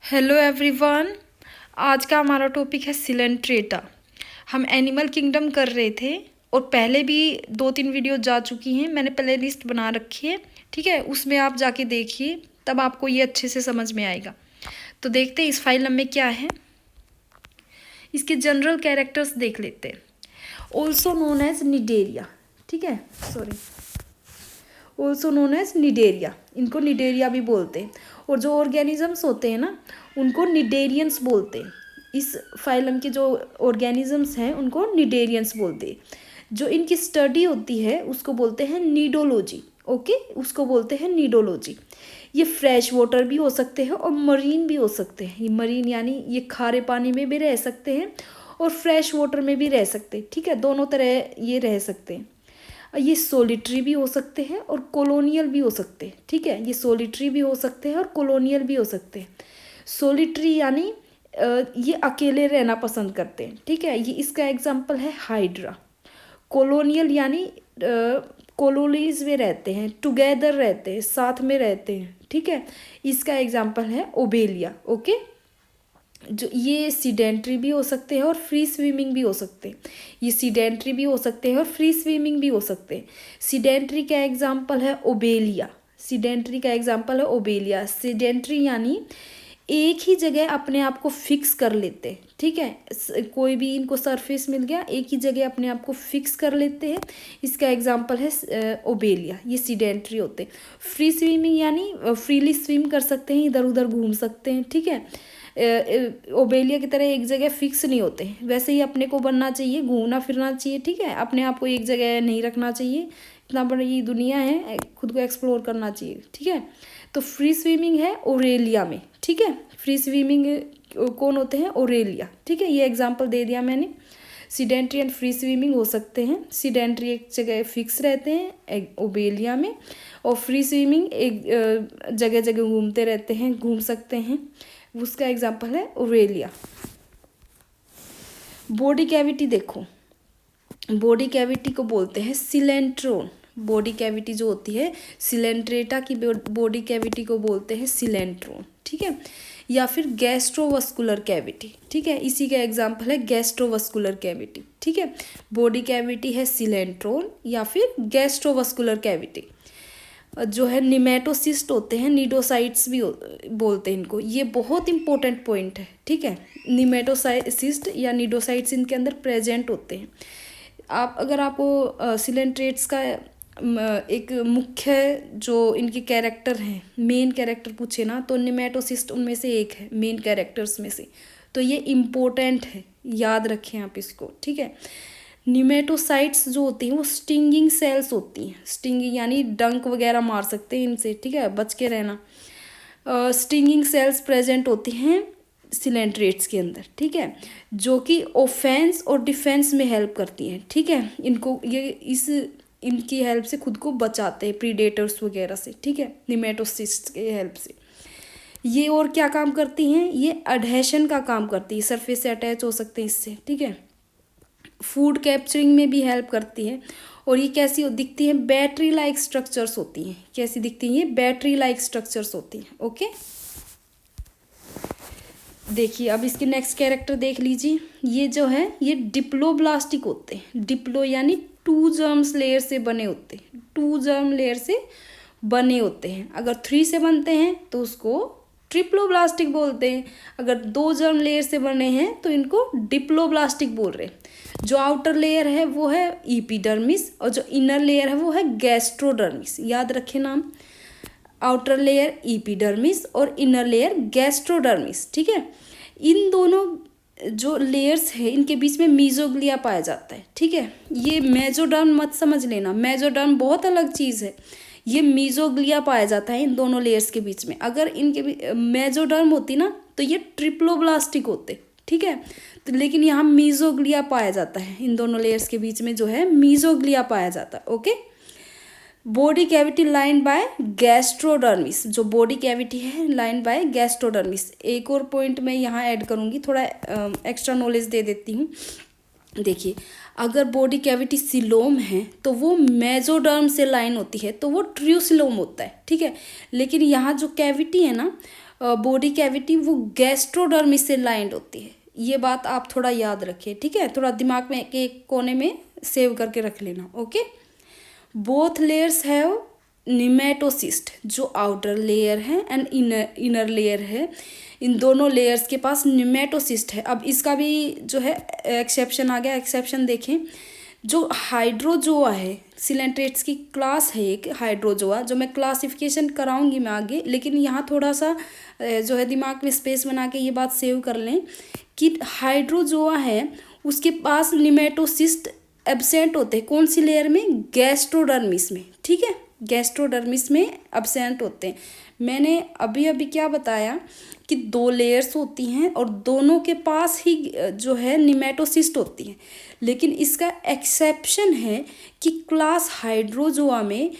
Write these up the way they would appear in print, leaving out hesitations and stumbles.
Hello everyone. आज का हमारा टॉपिक है सिलेंट्रेटा। हम एनिमल किंगडम कर रहे थे और पहले भी 2-3 वीडियो जा चुकी हैं। मैंने प्ले लिस्ट बना रखी है, ठीक है। उसमें आप जाके देखिए, तब आपको ये अच्छे से समझ में आएगा। तो देखते हैं इस फाइलम में क्या है। इसके जनरल कैरेक्टर्स देख लेते हैं। ऑल्सो नोन एज निडेरिया, ठीक है, ऑल्सो नोन एज निडेरिया, इनको निडेरिया भी बोलते हैं। और जो ऑर्गेनिजम्स होते हैं ना, उनको निडेरियंस बोलते हैं। इस फाइलम के जो ऑर्गेनिजम्स हैं उनको निडेरियंस बोलते हैं। जो इनकी स्टडी होती है उसको बोलते हैं नीडोलॉजी। ओके, उसको बोलते हैं नीडोलॉजी। ये फ्रेश वाटर भी हो सकते हैं और मरीन भी हो सकते हैं। ये मरीन यानी ये खारे पानी में भी रह सकते हैं और फ्रेश वाटर में भी रह सकते हैं, ठीक है। दोनों तरह ये रह सकते हैं। ये सोलिटरी भी हो सकते हैं और कॉलोनियल भी हो सकते हैं, ठीक है। ये सोलिटरी भी हो सकते हैं और कॉलोनियल भी हो सकते हैं। सोलिटरी यानी ये अकेले रहना पसंद करते हैं, ठीक है। ये इसका एग्जाम्पल है हाइड्रा। कॉलोनियल यानी कॉलोनीज में रहते हैं, टुगेदर रहते हैं, साथ में रहते हैं, ठीक है। इसका एग्जाम्पल है ओबेलिया। ओके, जो ये सीडेंट्री भी हो सकते हैं और फ्री स्विमिंग भी हो सकते हैं। ये सीडेंट्री भी हो सकते हैं और फ्री स्विमिंग भी हो सकते हैं। सीडेंट्री का एग्जाम्पल है ओबेलिया। सीडेंट्री का एग्जाम्पल है ओबेलिया। सीडेंट्री यानी एक ही जगह अपने आप को फिक्स कर लेते हैं, ठीक है। कोई भी इनको सरफेस मिल गया, एक ही जगह अपने आप को फिक्स कर लेते हैं। इसका एग्जाम्पल है ओबेलिया। ये सीडेंट्री होते हैं। फ्री स्विमिंग यानी फ्रीली स्विम कर सकते हैं, इधर उधर घूम सकते हैं, ठीक है। ओबेलिया की तरह एक जगह फिक्स नहीं होते। वैसे ही अपने को बनना चाहिए, घूमना फिरना चाहिए, ठीक है। अपने आप को एक जगह नहीं रखना चाहिए। इतना बड़ी दुनिया है, खुद को एक्सप्लोर करना चाहिए, ठीक है। तो फ्री स्विमिंग है ओरेलिया में, ठीक है। फ्री स्विमिंग कौन होते हैं? ओरेलिया, ठीक है। ये एग्जाम्पल दे दिया मैंने। सीडेंट्री एंड फ्री स्विमिंग हो सकते हैं। सीडेंट्री एक जगह फिक्स रहते हैं ओबेलिया में, और फ्री स्विमिंग एक जगह जगह घूमते रहते हैं, घूम सकते हैं। उसका एग्जाम्पल है ओरेलिया। बॉडी कैविटी देखो, बॉडी कैविटी को बोलते हैं सिलेंट्रोन। बॉडी कैविटी जो होती है, सिलेंट्रेटा की बॉडी कैविटी को बोलते हैं सिलेंट्रोन, ठीक है। या फिर गैस्ट्रोवस्कुलर कैविटी, ठीक है। इसी का एग्जाम्पल है गैस्ट्रोवस्कुलर कैविटी, ठीक है। बॉडी कैविटी है सिलेंट्रोन या फिर गैस्ट्रोवस्कुलर कैविटी। जो है निमेटोसिस्ट होते हैं, निडोसाइट्स भी बोलते हैं इनको। ये बहुत इंपॉर्टेंट पॉइंट है, ठीक है। निमेटोसिस्ट या निडोसाइट्स इनके अंदर प्रेजेंट होते हैं। अगर आपको सिलेंट्रेट्स का एक मुख्य जो इनके कैरेक्टर हैं, मेन कैरेक्टर पूछे ना, तो निमेटोसिस्ट उनमें से एक है, मेन कैरेक्टर्स में से। तो ये इम्पोर्टेंट है, याद रखें आप इसको, ठीक है। निमेटोसाइट्स जो होती हैं वो स्टिंगिंग सेल्स होती हैं। स्टिंगिंग यानी डंक वगैरह मार सकते हैं इनसे, ठीक है, बच के रहना। स्टिंगिंग सेल्स प्रेजेंट होती हैं सिलेंट्रेट्स के अंदर, ठीक है, जो कि ऑफेंस और डिफेंस में हेल्प करती हैं, ठीक है। इनकी हेल्प से खुद को बचाते हैं प्रीडेटर्स वगैरह से, ठीक है, निमेटोसिस्ट के हेल्प से। ये और क्या काम करती हैं? ये अडहेशन का काम करती है, सरफेस से अटैच हो सकते हैं इससे, ठीक है। फूड कैप्चरिंग में भी हेल्प करती है। और ये कैसी दिखती है? बैटरी लाइक स्ट्रक्चर्स होती हैं। कैसी दिखती हैं? ये बैटरी लाइक स्ट्रक्चर्स होती हैं। ओके, देखिए अब इसके नेक्स्ट कैरेक्टर देख लीजिए। ये जो है ये डिप्लोब्लास्टिक होते हैं। डिप्लो यानी 2 जर्म्स लेयर से बने होते हैं। 2 जर्म लेयर से बने होते हैं। अगर 3 से बनते हैं तो उसको ट्रिप्लोब्लास्टिक बोलते हैं। अगर 2 जर्म लेयर से बने हैं तो इनको डिप्लोब्लास्टिक बोल रहे हैं। जो आउटर लेयर है वो है ईपीडर्मिस और जो इनर लेयर है वो है गैस्ट्रोडर्मिस। याद रखें नाम, आउटर लेयर ईपीडर्मिस और इनर लेयर गैस्ट्रोडर्मिस, ठीक है। इन दोनों जो लेयर्स है इनके बीच में मीजोग्लिया पाया जाता है, ठीक है। ये मेजोडर्म मत समझ लेना, मेजोडर्म बहुत अलग चीज़ है। ये मीजोग्लिया पाया जाता है इन दोनों लेयर्स के बीच में। अगर इनके मेजोडर्म होती ना तो ये ट्रिप्लोब्लास्टिक होते, ठीक है। तो लेकिन यहाँ मीजोग्लिया पाया जाता है, इन दोनों लेयर्स के बीच में जो है मीजोग्लिया पाया जाता है। Okay, body cavity line by gastrodermis. जो बॉडी कैविटी है लाइन बाय गैस्ट्रोडर्मिस। एक और पॉइंट मैं यहाँ ऐड करूँगी, थोड़ा एक्स्ट्रा नॉलेज दे देती हूँ। देखिए, अगर बॉडी कैविटी सिलोम है तो वो मेजोडर्म से लाइन होती है, तो वो ट्रियोसिलोम होता है, ठीक है। लेकिन यहाँ जो कैविटी है ना बॉडी कैविटी वो गैस्ट्रोडर्मिस से लाइंड होती है। ये बात आप थोड़ा याद रखिए, ठीक है, थोड़ा दिमाग में के कोने में सेव करके रख लेना। Okay, both layers have nematocyst, जो आउटर लेयर है एंड इनर लेयर है, इन दोनों लेयर्स के पास निमेटोसिस्ट है। अब इसका भी जो है एक्सेप्शन आ गया। एक्सेप्शन देखें, जो हाइड्रोजोआ है, सिलेंट्रेट्स की क्लास है एक हाइड्रोजोआ, जो मैं क्लासिफिकेशन कराऊंगी मैं आगे, लेकिन यहाँ थोड़ा सा जो है दिमाग में स्पेस बना के ये बात सेव कर लें कि हाइड्रोजोआ है उसके पास निमेटोसिस्ट एब्सेंट होते हैं। कौन सी लेयर में? गैस्ट्रोडर्मिस में, ठीक है, गैस्ट्रोडर्मिस में एब्सेंट होते हैं। मैंने अभी अभी क्या बताया कि 2 लेयर्स होती हैं और दोनों के पास ही जो है निमेटोसिस्ट होती है, लेकिन इसका एक्सेप्शन है कि क्लास हाइड्रोजोआ में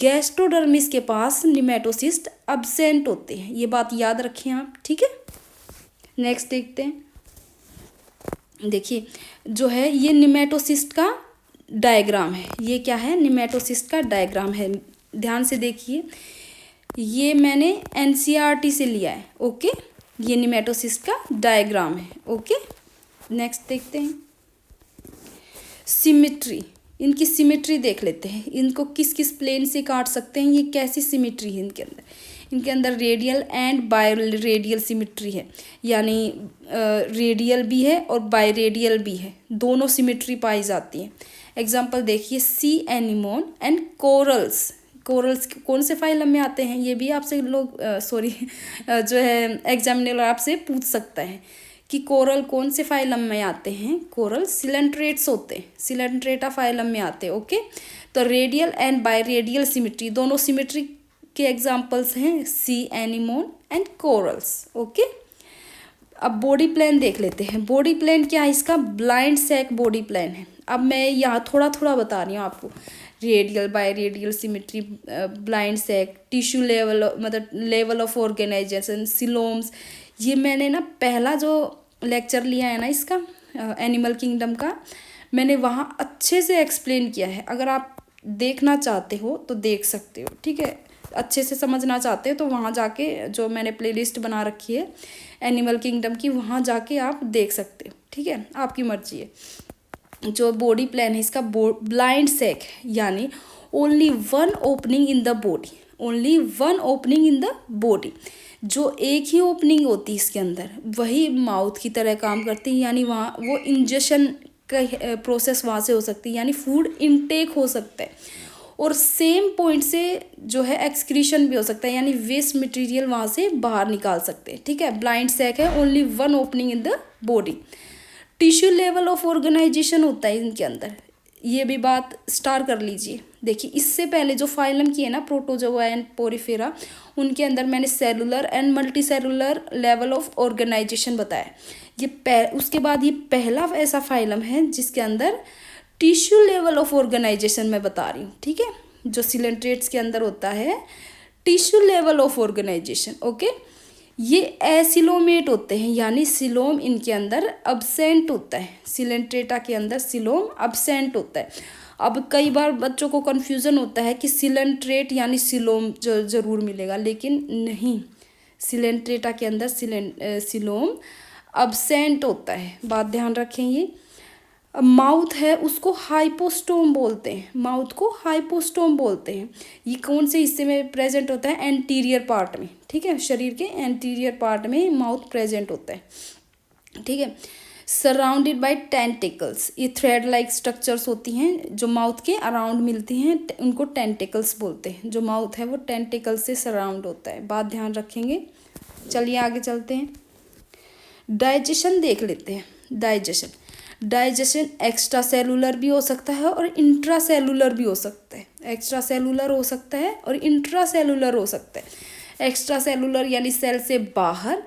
गैस्ट्रोडर्मिस के पास निमेटोसिस्ट एब्सेंट होते हैं। ये बात याद रखें आप, ठीक है। नेक्स्ट देखते हैं। देखिए जो है ये निमेटोसिस्ट का डायग्राम है। ये क्या है? निमेटोसिस्ट का डायग्राम है। ध्यान से देखिए, ये मैंने एनसीईआरटी से लिया है। ओके, ये निमेटोसिस्ट का डायग्राम है। ओके, नेक्स्ट देखते हैं। सिमेट्री, इनकी सिमेट्री देख लेते हैं। इनको किस किस प्लेन से काट सकते हैं, ये कैसी सिमेट्री है इनके अंदर। इनके अंदर radial and bye radial symmetry है, यानी रेडियल भी है और बाय रेडियल भी है, दोनों सिमेट्री पाई जाती है। एग्जाम्पल देखिए, सी एनिमोन एंड कोरल्स। कोरल्स कौन से फाइलम में आते हैं, ये भी आपसे लोग जो है एग्जामिनर आपसे पूछ सकता है कि कोरल कौन से फाइलम में आते हैं। कोरल सिलेंट्रेट्स होते हैं, सिलेंट्रेटा फाइलम में आते हैं। ओके, तो radial and bye radial symmetry, दोनों सिमेट्री के एग्जाम्पल्स हैं सी एनिमोन एंड कोरल्स। ओके, अब बॉडी प्लान देख लेते हैं। बॉडी प्लान क्या है इसका? ब्लाइंड सैक बॉडी प्लान है। अब मैं यहाँ थोड़ा थोड़ा बता रही हूँ आपको। Radial by radial symmetry, blind sac, tissue level, मतलब लेवल ऑफ ऑर्गेनाइजेशन, सिलोम्स। ये मैंने ना पहला जो लेक्चर लिया है ना इसका एनिमल किंगडम का, मैंने वहाँ अच्छे से एक्सप्लेन किया है। अगर आप देखना चाहते हो तो देख सकते हो, ठीक है। अच्छे से समझना चाहते हो तो वहाँ जाके जो मैंने प्लेलिस्ट बना रखी है एनिमल किंगडम की, वहाँ जाके आप देख सकते हो, ठीक है, आपकी मर्जी है। जो बॉडी प्लान है इसका ब्लाइंड सैक, यानी only one opening in the body, only one opening in the body, जो एक ही ओपनिंग होती है इसके अंदर, वही माउथ की तरह काम करती है। यानी वहाँ वो इंजेक्शन का प्रोसेस वहाँ से हो सकती है, यानी फूड इनटेक हो सकता है, और सेम पॉइंट से जो है एक्सक्रीशन भी हो सकता है, यानी वेस्ट मटेरियल वहाँ से बाहर निकाल सकते हैं, ठीक है। ब्लाइंड सैक है, only one opening in the body. Tissue level of organisation होता है इनके अंदर, ये भी बात स्टार कर लीजिए। देखिए इससे पहले जो फाइलम की है ना, प्रोटोजोआ एंड पोरिफेरा, उनके अंदर मैंने cellular and multicellular level of organisation बताया। उसके बाद ये पहला ऐसा फाइलम है जिसके अंदर टिश्यू लेवल ऑफ ऑर्गेनाइजेशन मैं बता रही हूँ, ठीक है, जो सिलेंट्रेट्स के अंदर होता है tissue level of organisation. Okay, ये एसिलोमेट होते हैं, यानी सिलोम इनके अंदर अब्सेंट होता है। सिलेंट्रेटा के अंदर सिलोम अब्सेंट होता है। अब कई बार बच्चों को कन्फ्यूज़न होता है कि सिलेंट्रेट यानी सिलोम ज़रूर मिलेगा, लेकिन नहीं, सिलेंट्रेटा के अंदर सिलोम अब्सेंट होता है, बात ध्यान रखें। ये माउथ है उसको हाइपोस्टोम बोलते हैं, माउथ को हाइपोस्टोम बोलते हैं। ये कौन से हिस्से में प्रेजेंट होता है? एंटीरियर पार्ट में, ठीक है, शरीर के एंटीरियर पार्ट में माउथ प्रेजेंट होता है, ठीक है। सराउंडेड बाय टेंटिकल्स, ये थ्रेड लाइक स्ट्रक्चर्स होती हैं जो माउथ के अराउंड मिलती हैं, उनको टेंटिकल्स बोलते हैं। जो माउथ है वो टेंटिकल्स से सराउंड होता है, बात ध्यान रखेंगे। चलिए आगे चलते हैं। डाइजेशन देख लेते हैं। डाइजेशन एक्स्ट्रा सेलुलर भी हो सकता है और इंट्रा सेलुलर भी हो सकता है। एक्स्ट्रा सेलुलर हो सकता है और इंट्रा सेलुलर हो सकता है। एक्स्ट्रा सेलुलर यानी सेल से बाहर,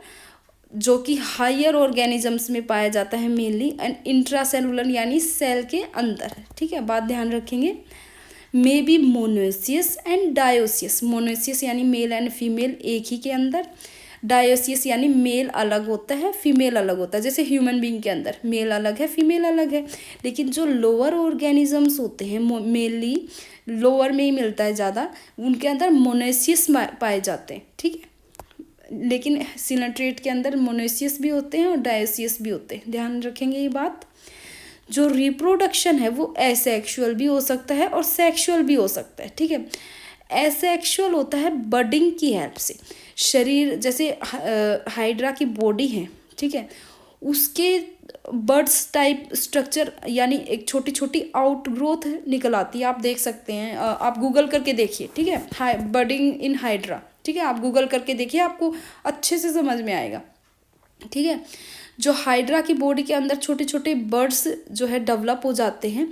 जो कि हायर ऑर्गेनिजम्स में पाया जाता है मेनली, एंड इंट्रा सेलुलर यानी सेल के अंदर, ठीक है, बात ध्यान रखेंगे। May be monoecious and dioecious, monoecious यानी मेल एंड फीमेल एक ही के अंदर, डायोसियस यानी मेल अलग होता है फीमेल अलग होता है। जैसे ह्यूमन बीइंग के अंदर मेल अलग है फीमेल अलग है, लेकिन जो लोअर ऑर्गेनिजम्स होते हैं मेनली लोअर में ही मिलता है ज़्यादा, उनके अंदर मोनोसियस पाए जाते हैं, ठीक है। लेकिन सिलेंट्रेट के अंदर मोनोसियस भी होते हैं और डायोसियस भी होते हैं, ध्यान रखेंगे ये बात। जो रिप्रोडक्शन है वो एसेक्सुअल भी हो सकता है और सेक्सुअल भी हो सकता है, ठीक है। एसेक्सुअल होता है बडिंग की हेल्प से। शरीर जैसे हाइड्रा की बॉडी है, ठीक है, उसके बर्ड्स टाइप स्ट्रक्चर यानी एक छोटी छोटी आउटग्रोथ निकल आती है, आप देख सकते हैं, आप गूगल करके देखिए, ठीक है, बडिंग इन हाइड्रा, ठीक है, आप गूगल करके देखिए, आपको अच्छे से समझ में आएगा, ठीक है। जो हाइड्रा की बॉडी के अंदर छोटे छोटे बर्ड्स जो है डेवलप हो जाते हैं,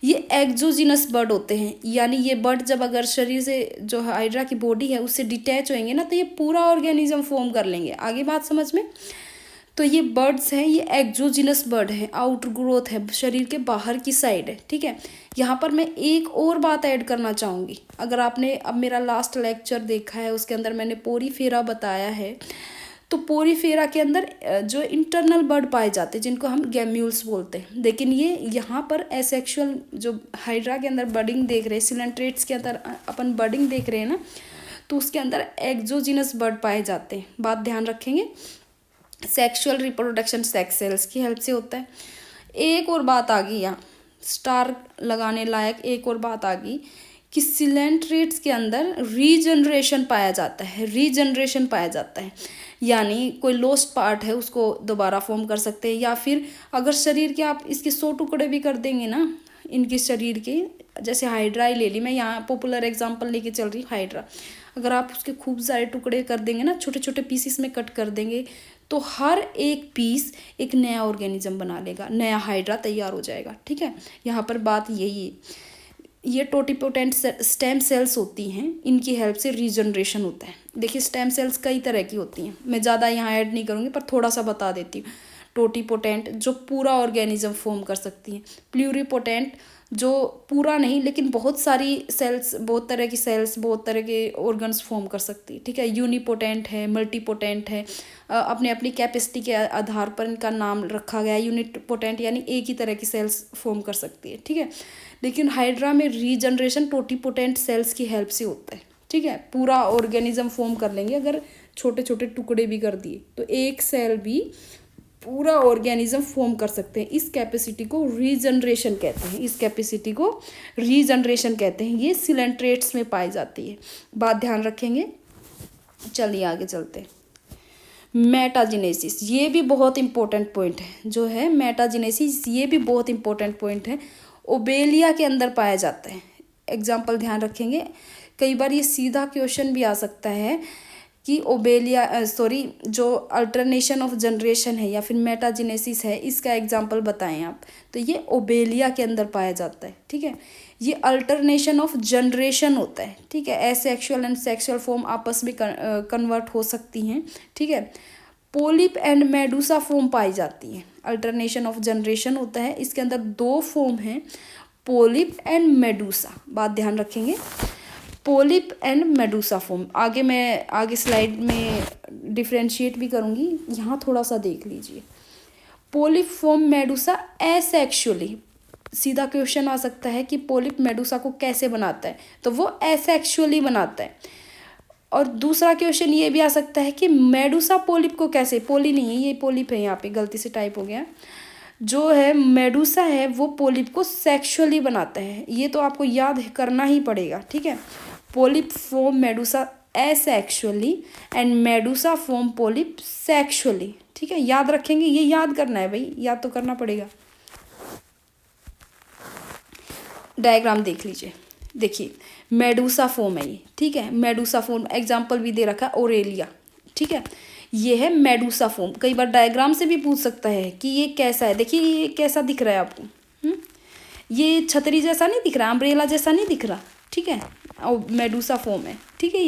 ये एक्सोजिनस बर्ड होते हैं, यानी ये बर्ड जब अगर शरीर से जो हाइड्रा की बॉडी है उससे डिटैच होंगे ना, तो ये पूरा ऑर्गेनिज्म फॉर्म कर लेंगे। आगे बात समझ में। तो ये बर्ड्स हैं, ये एक्सोजिनस बर्ड है, आउटर ग्रोथ है, शरीर के बाहर की साइड है, ठीक है। यहाँ पर मैं एक और बात ऐड करना चाहूँगी। अगर आपने अब मेरा लास्ट लेक्चर देखा है, उसके अंदर मैंने पोरीफेरा बताया है, तो पोरीफेरा के अंदर जो इंटरनल बर्ड पाए जाते हैं जिनको हम गैम्यूल्स बोलते हैं, लेकिन ये यहाँ पर एसेक्सुअल जो हाइड्रा के अंदर बर्डिंग देख रहे हैं, सिलेंट्रेट्स के अंदर अपन बर्डिंग देख रहे हैं ना, तो उसके अंदर एक्सोजिनस बर्ड पाए जाते हैं। बात ध्यान रखेंगे। सेक्सुअल रिप्रोडक्शन सेक्स सेल्स की हेल्प से होता है। एक और बात आ गई यहाँ, स्टार लगाने लायक एक और बात आ गई कि सिलेंट्रेट्स के अंदर रीजनरेशन पाया जाता है, रीजनरेशन पाया जाता है, यानी कोई लॉस्ट पार्ट है उसको दोबारा फॉर्म कर सकते हैं, या फिर अगर शरीर के आप इसके 100 टुकड़े भी कर देंगे ना, इनके शरीर के, जैसे हाइड्रा ही ले ली, मैं यहाँ पॉपुलर एग्जांपल लेके चल रही हाइड्रा, अगर आप उसके खूब सारे टुकड़े कर देंगे ना, छोटे छोटे पीसीस में कट कर देंगे, तो हर एक पीस एक नया ऑर्गेनिज्म बना लेगा, नया हाइड्रा तैयार हो जाएगा, ठीक है। यहाँ पर बात यही है। ये टोटिपोटेंट स्टेम सेल्स होती हैं, इनकी हेल्प से रीजनरेशन होता है। देखिए स्टेम सेल्स कई तरह की होती हैं, मैं ज़्यादा यहाँ ऐड नहीं करूँगी, पर थोड़ा सा बता देती हूँ। टोटिपोटेंट जो पूरा ऑर्गेनिज्म फॉर्म कर सकती हैं, प्लूरिपोटेंट जो पूरा नहीं लेकिन बहुत सारी सेल्स, बहुत तरह की सेल्स, बहुत तरह के ऑर्गन्स फॉर्म कर सकती है, ठीक है। यूनिपोटेंट है, मल्टीपोटेंट है, अपने अपनी कैपेसिटी के आधार पर इनका नाम रखा गया है। यूनिपोटेंट यानी एक ही तरह की सेल्स फॉर्म कर सकती है, ठीक है। लेकिन हाइड्रा में रीजनरेशन टोटिपोटेंट सेल्स की हेल्प से होता है, ठीक है। पूरा ऑर्गेनिज्म फॉर्म कर लेंगे, अगर छोटे छोटे टुकड़े भी कर दिए तो एक सेल भी पूरा ऑर्गेनिज्म फॉर्म कर सकते हैं। इस कैपेसिटी को रीजनरेशन कहते हैं, इस कैपेसिटी को रीजनरेशन कहते हैं। ये सिलेंट्रेट्स में पाई जाती है, बात ध्यान रखेंगे। चलिए आगे चलते हैं। मेटाजेनेसिस, ये भी बहुत इंपॉर्टेंट पॉइंट है, जो है मेटाजेनेसिस, ये भी बहुत इंपॉर्टेंट पॉइंट है। ओबेलिया के अंदर पाया जाता है। एग्जाम्पल ध्यान रखेंगे, कई बार ये सीधा क्वेश्चन भी आ सकता है कि ओबेलिया जो अल्टरनेशन ऑफ जनरेशन है या फिर मेटाजेनेसिस है, इसका एग्जाम्पल बताएं आप। तो ये ओबेलिया के अंदर पाया जाता है, ठीक है। ये अल्टरनेशन ऑफ जनरेशन होता है, ठीक है। एसेक्सुअल एंड सेक्सुअल फॉर्म आपस में कन्वर्ट हो सकती हैं, ठीक है। पोलिप एंड मेडूसा फॉर्म पाई जाती है। अल्टरनेशन ऑफ जनरेशन होता है, इसके अंदर 2 फॉर्म हैं, पोलिप एंड मेडूसा, बात ध्यान रखेंगे। पोलिप एंड मेडूसा फॉर्म मैं आगे स्लाइड में डिफ्रेंशिएट भी करूँगी, यहाँ थोड़ा सा देख लीजिए। पोलिप फॉर्म मेडूसा एसेक्सुअली, सीधा क्वेश्चन आ सकता है कि पोलिप मेडूसा को कैसे बनाता है, तो वो एसेक्सुअली बनाता है। और दूसरा क्वेश्चन ये भी आ सकता है कि मेडूसा पोलिप को कैसे, पोली नहीं है ये, पोलिप है, यहाँ पे गलती से टाइप हो गया, जो है मेडूसा है वो पोलिप को सेक्सुअली बनाता है। ये तो आपको याद करना ही पड़ेगा, ठीक है। Polyp form Medusa asexually and Medusa form polyp sexually, ठीक है। याद रखेंगे, ये याद करना है भाई, याद तो करना पड़ेगा। डायग्राम देख लीजिए, देखिए मेडूसा फॉर्म है ये, ठीक है। मेडूसा फॉर्म एग्जाम्पल भी दे रखा है, ओरेलिया, ठीक है। ये है मेडूसा फॉर्म। कई बार डायग्राम से भी पूछ सकता है कि ये कैसा है। देखिए ये कैसा दिख रहा है आपको, ये छतरी जैसा नहीं दिख रहा, अम्ब्रेला जैसा नहीं दिख रहा, ठीक है। और मेडूसा फॉर्म है, ठीक है।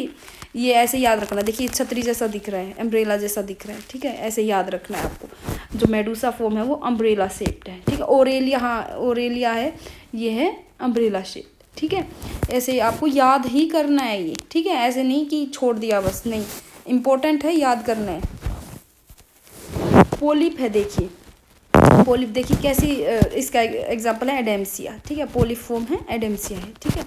ये ऐसे याद रखना, देखिए छतरी जैसा दिख रहा है, अम्ब्रेला जैसा दिख रहा है, ठीक है। ऐसे याद रखना है आपको। जो मेडूसा फॉर्म है वो अम्ब्रेला शेप्ड है, ठीक है। ओरेलिया, हाँ ओरेलिया है, ये है अम्ब्रेला शेप, ठीक है। ऐसे आपको याद ही करना है ये, ठीक है। ऐसे नहीं कि छोड़ दिया बस, नहीं, इम्पोर्टेंट है, याद करना है। पोलिप है, देखिए पोलिप, देखिए कैसी, इसका एग्जांपल है एडेम्सिया, ठीक है। पोलिप फॉर्म है, एडेम्सिया है, ठीक है।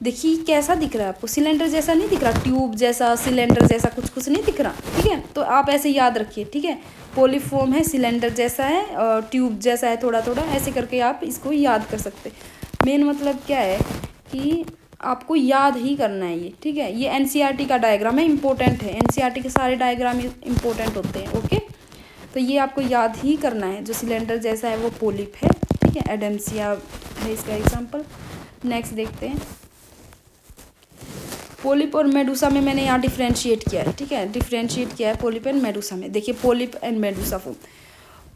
देखिए कैसा दिख रहा है आपको, सिलेंडर जैसा नहीं दिख रहा, ट्यूब जैसा, सिलेंडर जैसा कुछ नहीं दिख रहा, ठीक है। तो आप ऐसे याद रखिए, ठीक है। पोलिफॉर्म है, सिलेंडर जैसा है और ट्यूब जैसा है थोड़ा थोड़ा, ऐसे करके आप इसको याद कर सकते। मेन मतलब क्या है कि आपको याद ही करना है ये, ठीक है। ये एनसीईआरटी का डायग्राम है, इंपॉर्टेंट है। एनसीईआरटी के सारे डायग्राम इंपॉर्टेंट होते हैं, ओके। तो ये आपको याद ही करना है। जो सिलेंडर जैसा है वो पोलिप है, ठीक है। एडेम्सिया है इसका एग्जाम्पल। नेक्स्ट देखते हैं, पोलिप और मेडूसा में मैंने यहाँ डिफ्रेंशिएट किया है, ठीक है। डिफ्रेंशिएट किया है पोलिप एंड मेडूसा में। देखिए polyp and Medusa form,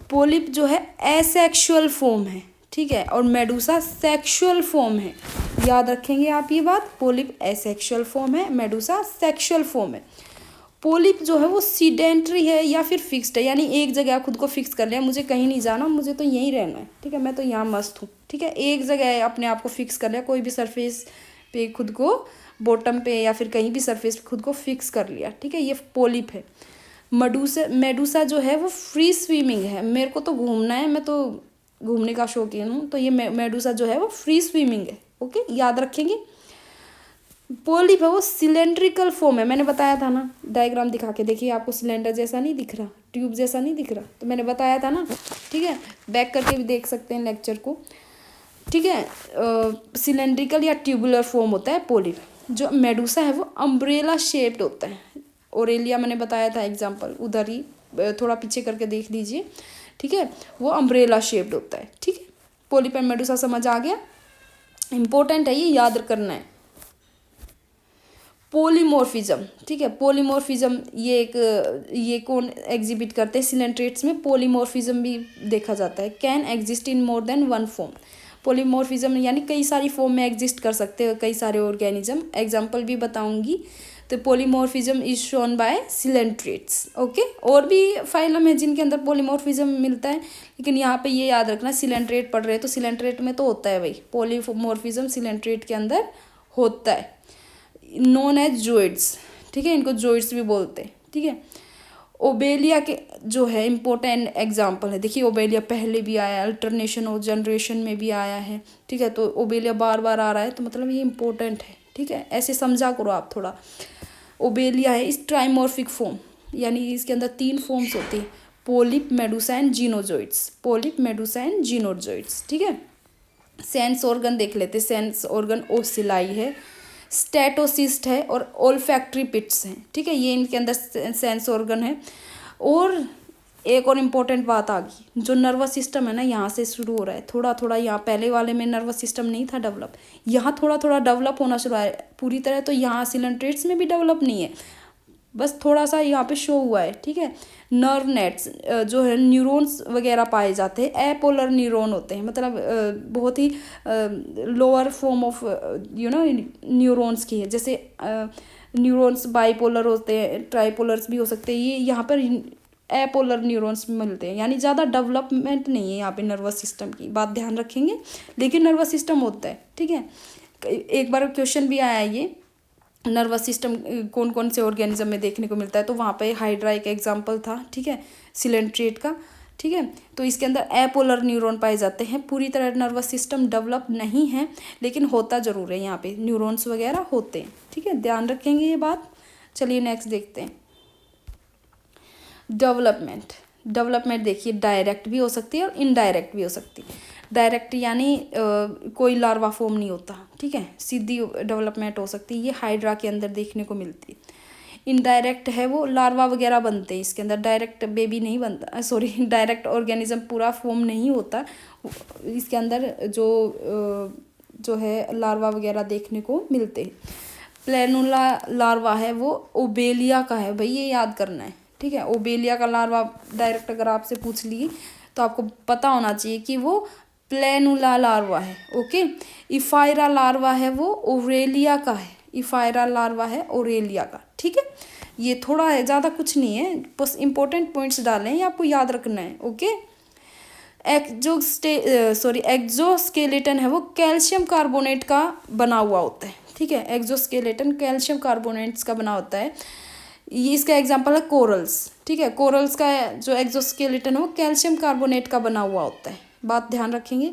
polyp जो है एसेक्सुअल फॉर्म है, ठीक है, और मेडूसा सेक्सुअल फॉर्म है। याद रखेंगे आप ये बात, पोलिप एसेक्सुअल फॉर्म है, मेडूसा सेक्सुअल फॉर्म है। पोलिप जो है वो सीडेंट्री है या फिर फिक्स्ड है, यानी एक जगह खुद को फिक्स कर लिया, मुझे कहीं नहीं जाना, मुझे तो यहीं रहना है, ठीक है, मैं तो यहाँ मस्त हूँ, ठीक है। एक जगह अपने आप को फिक्स कर लिया, कोई भी सरफेस पे खुद को, बॉटम पे या फिर कहीं भी सरफेस पे खुद को फिक्स कर लिया, ठीक है। ये पोलिप है। मेडूसा जो है वो फ्री स्विमिंग है, मेरे को तो घूमना है, मैं तो घूमने का शौकीन हूँ, तो ये मेडूसा जो है वो फ्री स्विमिंग है, ओके, याद रखेंगे। पोलिप है वो सिलेंड्रिकल फॉर्म है, मैंने बताया था ना, डायग्राम दिखा के देखिए, आपको सिलेंडर जैसा नहीं दिख रहा, ट्यूब जैसा नहीं दिख रहा, तो मैंने बताया था ना, ठीक है। बैक करके भी देख सकते हैं लेक्चर को, ठीक है। सिलेंड्रिकल या ट्यूबुलर फॉर्म होता है पोलिप। जो मेडूसा है वो अम्ब्रेला शेप्ड होता है। ओरेलिया मैंने बताया था एग्जाम्पल, उधर ही थोड़ा पीछे करके देख लीजिए, ठीक है। वो अम्ब्रेला शेप्ड होता है, ठीक है। पोलिप एंड मेडूसा समझ आ गया, इंपॉर्टेंट है ये, याद करना है। पोलीमॉर्फिज्म, ठीक है। पोलीमॉर्फिज्म ये कौन एग्जिबिट करते हैं, सिलेंट्रेट्स में पोलीमॉर्फिज्म भी देखा जाता है। Can exist in more than one form. Polymorphism यानी कई सारी फॉर्म में एग्जिस्ट कर सकते हैं कई सारे ऑर्गेनिज्म, एग्जांपल भी बताऊंगी। तो polymorphism is shown by coelenterates, okay. और भी फाइलम है जिनके अंदर पोलीमॉर्फिज्म मिलता है, लेकिन यहाँ पे ये याद रखना, सिलेंट्रेट पढ़ रहे हैं तो सिलेंट्रेट में तो होता है भाई, पोलीमॉर्फिज्म सिलेंट्रेट के अंदर होता है। नोन एज जोइड्स, ठीक है, इनको जोइड्स भी बोलते हैं, ठीक है। ओबेलिया के जो है इम्पोर्टेंट एग्जाम्पल है, देखिए ओबेलिया पहले भी आया, अल्टरनेशन ऑफ जनरेशन में भी आया है, ठीक है। तो ओबेलिया बार बार आ रहा है, तो मतलब ये इम्पोर्टेंट है, ठीक है। ऐसे समझा करो आप थोड़ा। ओबेलिया है इस ट्राइमॉर्फिक फॉर्म, यानी इसके अंदर 3 फॉर्म्स होती है, polyp, medusa and gonozooids. Polyp, medusa and gonozooids, ठीक है। सेंस ऑर्गन देख लेते, सेंस ऑर्गन ओसिलाई है, स्टेटोसिस्ट है और ओल्फैक्टरी पिट्स हैं, ठीक है। ये इनके अंदर सेंस ऑर्गन है। और एक और इम्पोर्टेंट बात आ गई, जो नर्वस सिस्टम है ना, यहाँ से शुरू हो रहा है थोड़ा थोड़ा, यहाँ पहले वाले में नर्वस सिस्टम नहीं था डेवलप, यहाँ थोड़ा थोड़ा डेवलप होना शुरू है, पूरी तरह तो यहाँ सिलेंट्रेट्स में भी डेवलप नहीं है, बस थोड़ा सा यहाँ पे शो हुआ है, ठीक है। नर्व नेट्स जो है, न्यूरॉन्स वगैरह पाए जाते हैं, एपोलर न्यूरॉन होते हैं, मतलब बहुत ही लोअर फॉर्म ऑफ न्यूरॉन्स की है। जैसे न्यूरॉन्स बाइपोलर होते हैं, ट्राइपोलर्स भी हो सकते हैं, ये यहाँ पर एपोलर न्यूरॉन्स मिलते हैं, यानी ज़्यादा डेवलपमेंट नहीं है यहाँ पे नर्वस सिस्टम की, बात ध्यान रखेंगे, लेकिन नर्वस सिस्टम होता है, ठीक है। एक बार क्वेश्चन भी आया ये, नर्वस सिस्टम कौन कौन से ऑर्गेनिज्म में देखने को मिलता है, तो वहाँ पे हाइड्रा एक एग्जांपल था, ठीक है, सिलेंट्रेट का, ठीक है। तो इसके अंदर एपोलर न्यूरॉन पाए जाते हैं, पूरी तरह नर्वस सिस्टम डेवलप नहीं है, लेकिन होता ज़रूर है, यहाँ पे न्यूरॉन्स वगैरह होते हैं, ठीक है, ध्यान रखेंगे ये बात। चलिए नेक्स्ट देखते हैं, डेवलपमेंट देखिए, डायरेक्ट भी हो सकती है और इनडायरेक्ट भी हो सकती है। डायरेक्ट यानी कोई लार्वा फॉर्म नहीं होता, ठीक है, सीधी डेवलपमेंट हो सकती है, ये हाइड्रा के अंदर देखने को मिलती है। इनडायरेक्ट है वो लार्वा वगैरह बनते हैं इसके अंदर, डायरेक्ट बेबी नहीं बनता, सॉरी, डायरेक्ट ऑर्गेनिज्म पूरा फॉर्म नहीं होता इसके अंदर, जो है लार्वा वगैरह देखने को मिलते हैं। प्लेनुला लार्वा है वो ओबेलिया का है भाई, ये याद करना है, ठीक है। ओबेलिया का लार्वा डायरेक्ट अगर आपसे पूछ लिए तो आपको पता होना चाहिए कि वो प्लेनुला लार्वा है, ओके। इफायरा लार्वा है वो ओरेलिया का है, इफायरा लार्वा है ओरेलिया का, ठीक है। ये थोड़ा है, ज़्यादा कुछ नहीं है, बस इंपॉर्टेंट पॉइंट्स डालें, ये आपको याद रखना है, ओके। एक्जोस्केलेटन है वो कैल्शियम कार्बोनेट का बना हुआ होता है, ठीक है। एक्जोस्केलेटन कैल्शियम कार्बोनेट्स का बना होता है, ये इसका एग्जांपल है कोरल्स, ठीक है। कोरल्स का जो एक्जोस्केलेटन है वो कैल्शियम कार्बोनेट का बना हुआ होता है, बात ध्यान रखेंगे।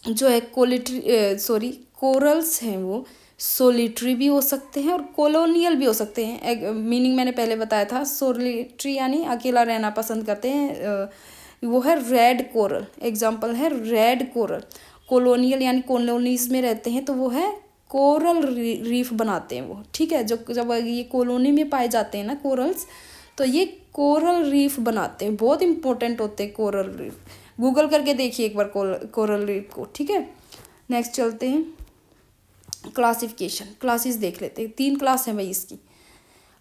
जो है कोरल्स हैं वो सोलिटरी भी हो सकते हैं और कॉलोनियल भी हो सकते हैं। मीनिंग मैंने पहले बताया था, सोलिटरी यानी अकेला रहना पसंद करते हैं, वो है रेड कोरल, एग्जाम्पल है रेड कोरल। कॉलोनियल यानी कॉलोनीज में रहते हैं तो वो है कोरल रीफ बनाते हैं वो, ठीक है। जो जब ये कॉलोनी में पाए जाते हैं ना कोरल्स, तो ये कोरल रीफ बनाते हैं, बहुत इंपॉर्टेंट होते हैं कोरल रीफ। गूगल करके देखिए एक बार कोरल रीफ को, ठीक है। नेक्स्ट चलते हैं क्लासिफिकेशन, क्लासेस देख लेते हैं। 3 क्लास है भाई इसकी,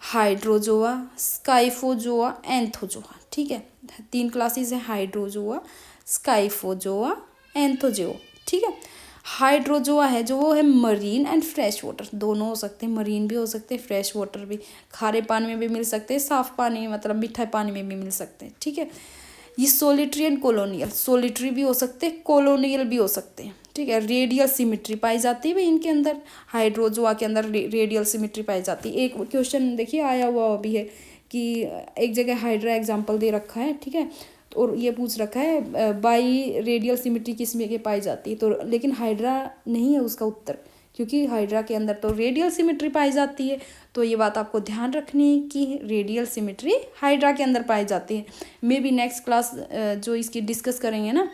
हाइड्रोजोआ, स्काइफोजोआ, एंथोजोआ, ठीक है। 3 क्लासेस है, हाइड्रोजोआ, स्काइफोजोआ, एंथोजोआ, ठीक है। हाइड्रोजोआ है जो वो है मरीन एंड फ्रेश वाटर, दोनों हो सकते हैं, मरीन भी हो सकते हैं, फ्रेश वाटर भी, खारे पानी में भी मिल सकते हैं, साफ पानी में मतलब मीठा पानी में भी मिल सकते हैं, ठीक है। ये सोलिटरी एंड कॉलोनियल, सोलिटरी भी हो सकते हैं, कॉलोनियल भी हो सकते हैं, ठीक है। रेडियल सिमिट्री पाई जाती है भाई इनके अंदर, हाइड्रोजोआ के अंदर रेडियल सिमिट्री पाई जाती है। एक क्वेश्चन देखिए आया हुआ भी है कि एक जगह हाइड्रा एग्जाम्पल दे रखा है, ठीक है, और ये पूछ रखा है बाई रेडियल सिमिट्री किस में के पाई जाती है, तो लेकिन हाइड्रा नहीं है उसका उत्तर, क्योंकि हाइड्रा के अंदर तो रेडियल सिमिट्री पाई जाती है। तो ये बात आपको ध्यान रखनी है कि रेडियल सिमिट्री हाइड्रा के अंदर पाई जाती है। मे बी नेक्स्ट क्लास जो इसकी डिस्कस करेंगे ना,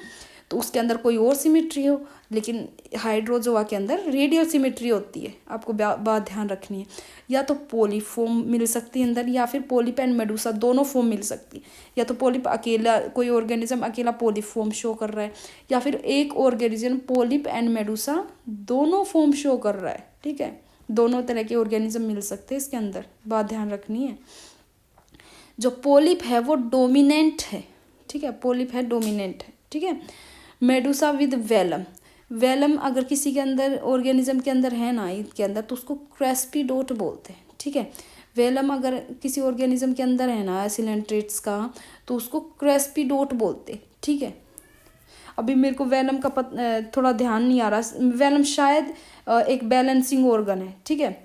तो उसके अंदर कोई और सिमिट्री हो, लेकिन हाइड्रोजोआ के अंदर रेडियल सिमिट्री होती है, आपको बात ध्यान रखनी है। या तो पोलीफॉर्म मिल सकती है अंदर, या फिर पोलिप एंड मेडूसा दोनों फॉर्म मिल सकती है। या तो पोलिप अकेला, कोई ऑर्गेनिज्म अकेला पोलीफॉर्म शो कर रहा है, या फिर एक ऑर्गेनिज्म पोलिप एंड मेडूसा दोनों फॉर्म शो कर रहा है, ठीक है। दोनों तरह के ऑर्गेनिज्म मिल सकते हैं इसके अंदर, बात ध्यान रखनी है। जो पोलिप है वो डोमिनेंट है, ठीक है, पोलिप है डोमिनेंट है, ठीक है। मेडूसा विद वेलम, वेलम अगर किसी के अंदर ऑर्गेनिज्म के अंदर है ना इसके अंदर, तो उसको क्रेस्पीडोट बोलते हैं, ठीक है। वेलम अगर किसी ऑर्गेनिज्म के अंदर है ना सिलेंट्रेट्स का, तो उसको क्रेस्पीडोट बोलते हैं, ठीक है। अभी मेरे को वेलम का थोड़ा ध्यान नहीं आ रहा, वेलम शायद एक बैलेंसिंग ऑर्गन है, ठीक है।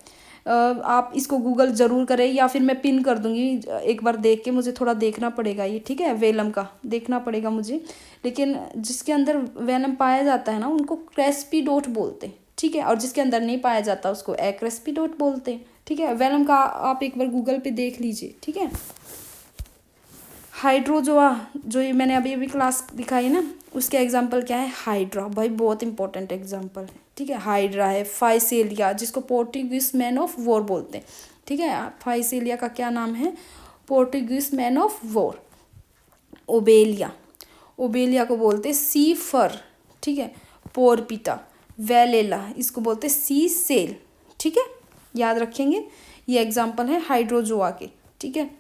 आप इसको गूगल ज़रूर करें, या फिर मैं पिन कर दूंगी एक बार देख के, मुझे थोड़ा देखना पड़ेगा ये, ठीक है, वेलम का देखना पड़ेगा मुझे। लेकिन जिसके अंदर वेलम पाया जाता है ना उनको क्रेस्पीडोट बोलते हैं, ठीक है, और जिसके अंदर नहीं पाया जाता उसको एक्रेस्पीडोट बोलते हैं, ठीक है। वेलम का आप एक बार गूगल पे देख लीजिए, ठीक है। हाइड्रोजोआ जो ये मैंने अभी अभी क्लास दिखाई ना, उसके एग्जाम्पल क्या है, हाइड्रा, भाई बहुत इंपॉर्टेंट एग्जाम्पल है, ठीक है। हाइड्रा है, फाइसेलिया जिसको पोर्टुगीज मैन ऑफ वॉर बोलते हैं, ठीक है। फाइसेलिया का क्या नाम है, Portuguese man of war. Obelia, Obelia को बोलते हैं सी फर, ठीक है। पोरपिटा, वेलेला इसको बोलते हैं सी सेल, ठीक है, याद रखेंगे। ये एग्जाम्पल है हाइड्रोजोआ के, ठीक है।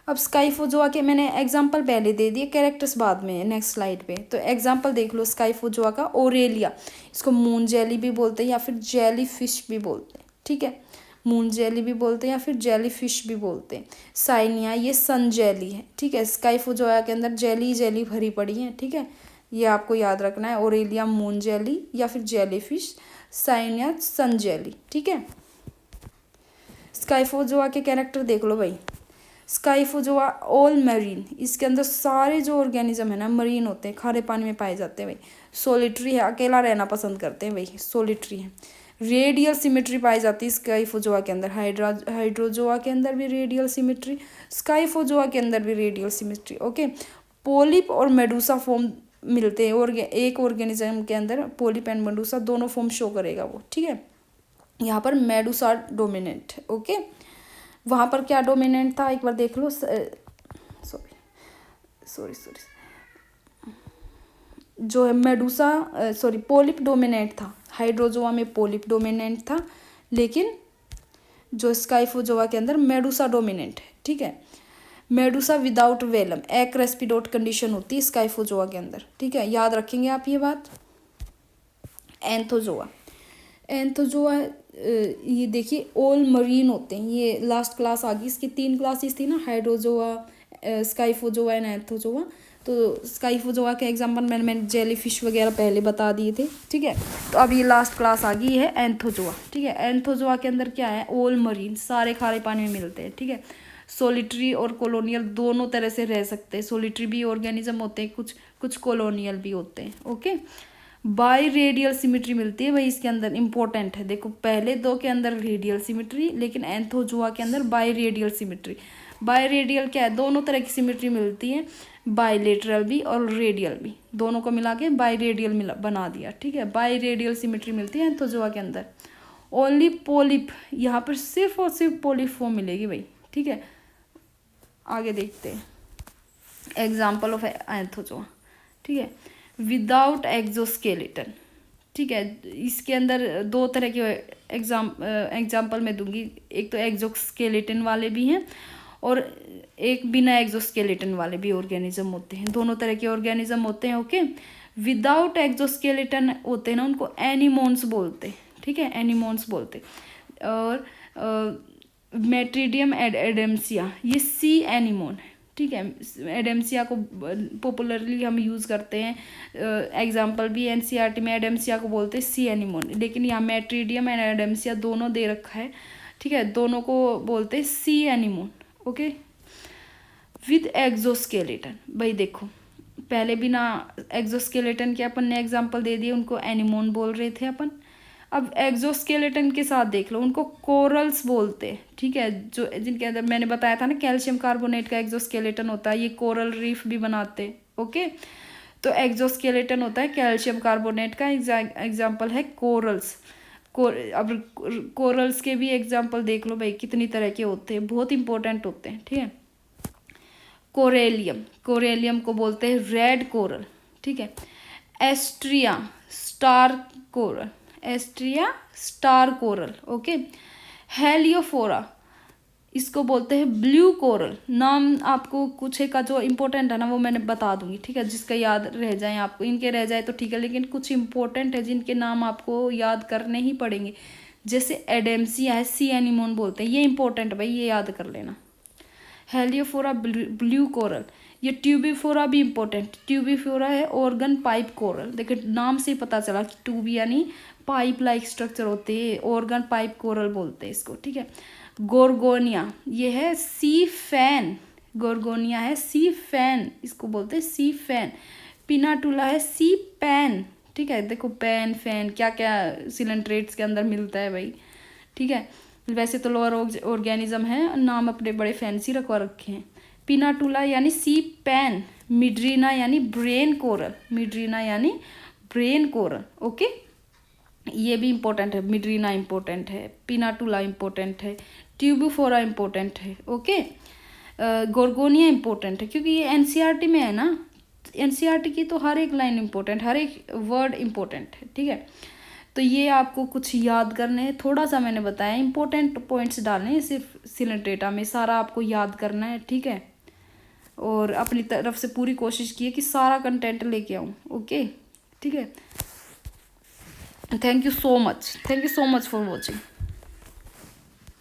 अब स्काइफोजोआ के मैंने एग्जाम्पल पहले दे दिए, कैरेक्टर्स बाद में नेक्स्ट स्लाइड पे। तो एग्जाम्पल देख लो स्काइफोजोआ का, ओरेलिया इसको मून जेली भी बोलते हैं या फिर जेली फिश भी बोलते हैं, ठीक है। मून जेली भी बोलते हैं या फिर जेली फिश भी बोलते हैं। साइनिया ये सन जेली है, ठीक है। स्काइफोजोआ के अंदर जेली जेली भरी पड़ी है, ठीक है, ये आपको याद रखना है। ओरेलिया मून जेली या फिर जेली फिश, साइनिया सन जेली, ठीक है। स्काइफोजोआ के कैरेक्टर देख लो भाई। स्काइफोजोआ ऑल मरीन, इसके अंदर सारे जो ऑर्गेनिज्म है ना मरीन होते हैं, खारे पानी में पाए जाते हैं भाई। सोलिटरी है, अकेला रहना पसंद करते हैं भाई, सोलिटरी है। रेडियल सिमेट्री पाई जाती है स्काइफोजोआ के अंदर, हाइड्रोजोआ के अंदर भी रेडियल सिमेट्री, स्काइफोजोआ के अंदर भी रेडियल सिमेट्री, ओके। पोलिप और मेडूसा फॉर्म मिलते हैं, और एक ऑर्गेनिज्म के अंदर पोलिप एंड मेडूसा दोनों फॉर्म शो करेगा वो, ठीक है। यहाँ पर मेडूसा डोमिनेंट है, ओके। वहाँ पर क्या डोमिनेंट था एक बार देख लो, सॉरी जो है मेडूसा पोलिप डोमिनेंट था, हाइड्रोजोआ में पोलिप डोमिनेंट था, लेकिन जो स्काइफोजोआ के अंदर मेडूसा डोमिनेंट है, ठीक है। मेडूसा विदाउट वेलम, एक्रेस्पिडोट कंडीशन होती है स्काइफोजोआ के अंदर, ठीक है, याद रखेंगे आप ये बात। एंथोजोआ, एंथोजोआ ये देखिए ऑल मरीन होते हैं, ये लास्ट क्लास आ गई, इसकी 3 क्लासेस थी ना, हाइड्रोजोआ, स्काइफोजोआ एंड एंथोजोआ। तो स्काइफोजोआ के एग्जाम्पल मैंने जेली फिश वगैरह पहले बता दिए थे, ठीक है। तो अब ये लास्ट क्लास आ गई है एंथोजोआ, ठीक है। एंथोजोआ के अंदर क्या है, ऑल मरीन, सारे खारे पानी में मिलते हैं, ठीक है। सोलिटरी और कॉलोनियल दोनों तरह से रह सकते हैं, सोलिटरी भी ऑर्गेनिज्म होते हैं, कुछ कॉलोनियल भी होते हैं, ओके। बाई रेडियल सिमिट्री मिलती है भाई इसके अंदर, इंपॉर्टेंट है। देखो पहले दो के अंदर रेडियल सिमिट्री, लेकिन एंथोजोआ के अंदर by radial symmetry. By radial क्या है, दोनों तरह की सिमिट्री मिलती है, बाईलेटरल भी और रेडियल भी, दोनों को मिला के बाई रेडियल बना दिया, ठीक है। बाई रेडियल सिमिट्री मिलती है एंथोजोआ के अंदर। ओनली पोलिप, यहाँ पर सिर्फ और सिर्फ पोलिप फॉर्म मिलेगी भाई, ठीक है। आगे देखते हैं एग्जाम्पल ऑफ एंथोजोआ, ठीक है। विदाउट एक्सोस्केलेटन, ठीक है। इसके अंदर दो तरह के एग्जाम्पल मैं दूंगी, एक तो एक्सोस्केलेटन वाले भी हैं और एक बिना एक्सोस्केलेटन वाले भी ऑर्गेनिज्म होते हैं, दोनों तरह के ऑर्गेनिज्म होते हैं, ओके। विदाउट एक्सोस्केलेटन होते हैं ना, उनको एनिमोन्स बोलते हैं, ठीक है, एनिमोन्स बोलते। और मेट्रीडियम एडेम्सिया, ये सी एनिमोन है, ठीक है। एडेम्सिया को पॉपुलरली हम यूज़ करते हैं, एग्जाम्पल भी एनसीईआरटी में एडेम्सिया को बोलते हैं सी एनिमोन, लेकिन यहाँ मेट्रीडियम एंड एडेम्सिया दोनों दे रखा है, ठीक है, दोनों को बोलते हैं सी एनिमोन, ओके। विद एक्सोस्केलेटन, भाई देखो पहले बिना एक्सोस्केलेटन के अपन ने एग्जाम्पल दे दिए, उनको एनिमोन बोल रहे थे अपन। अब एक्सोस्केलेटन के साथ देख लो, उनको कोरल्स बोलते हैं, ठीक है, जो जिनके अंदर मैंने बताया था ना कैल्शियम कार्बोनेट का एक्सोस्केलेटन होता है, ये कोरल रीफ भी बनाते हैं, ओके। तो एक्सोस्केलेटन होता है कैल्शियम कार्बोनेट का, एग्जाम्पल है कोरल्स। अब कोरल्स के भी एग्जाम्पल देख लो भाई, कितनी तरह के होते हैं, बहुत इंपॉर्टेंट होते हैं, ठीक है। कोरेलियम, कोरेलियम को बोलते हैं रेड कोरल, ठीक है। Astraea star coral, Astraea star coral, okay. Heliopora, इसको बोलते हैं ब्लू कोरल। नाम आपको कुछ एक का जो इंपॉर्टेंट है ना वो मैंने बता दूंगी, ठीक है, जिसका याद रह जाए आपको, इनके रह जाए तो ठीक है, लेकिन कुछ इंपॉर्टेंट है जिनके नाम आपको याद करने ही पड़ेंगे। जैसे एडेम्सिया है, सी एनिमोन बोलते हैं, ये इंपॉर्टेंट भाई, ये याद कर लेना। हेलियोफोरा ब्लू कोरल, ये ट्यूबिफोरा भी इंपॉर्टेंट, ट्यूबिफोरा है ऑर्गन पाइप कोरल। देखिए नाम से ही पता चला कि ट्यूब यानी पाइप लाइक स्ट्रक्चर होते हैं, ऑर्गन पाइप कोरल बोलते हैं इसको, ठीक है। गोर्गोनिया, ये है सी फैन, गोर्गोनिया है सी फैन, इसको बोलते हैं सी फैन। पिनाटुला है सी पैन, ठीक है। देखो पैन फैन क्या क्या सिलेंट्रेट्स के अंदर मिलता है भाई, ठीक है। वैसे तो लोअर ऑर्गेनिज्म है, नाम अपने बड़े फैंसी रखवा रखे हैं। पिनाटुला यानी सी पैन, मिड्रीना यानी ब्रेन कोरल, मिड्रीना यानी ब्रेन कोरल, ओके। ये भी इंपॉर्टेंट है, मिड्रीना इंपॉर्टेंट है, पिनाटुला इंपॉर्टेंट है, ट्यूबिफोरा इंपॉर्टेंट है, ओके। गोर्गोनिया इंपॉर्टेंट है क्योंकि ये एनसीईआरटी में है ना, एनसीईआरटी की तो हर एक लाइन इंपॉर्टेंट, हर एक वर्ड इंपॉर्टेंट है, ठीक है। तो ये आपको कुछ याद करने हैं, थोड़ा सा मैंने बताया, इंपॉर्टेंट पॉइंट्स डालने हैं सिर्फ सिलेंट डेटा में, सारा आपको याद करना है, ठीक है। और अपनी तरफ से पूरी कोशिश की है कि सारा कंटेंट लेके आऊँ, ओके, ठीक है। Thank you so much for watching.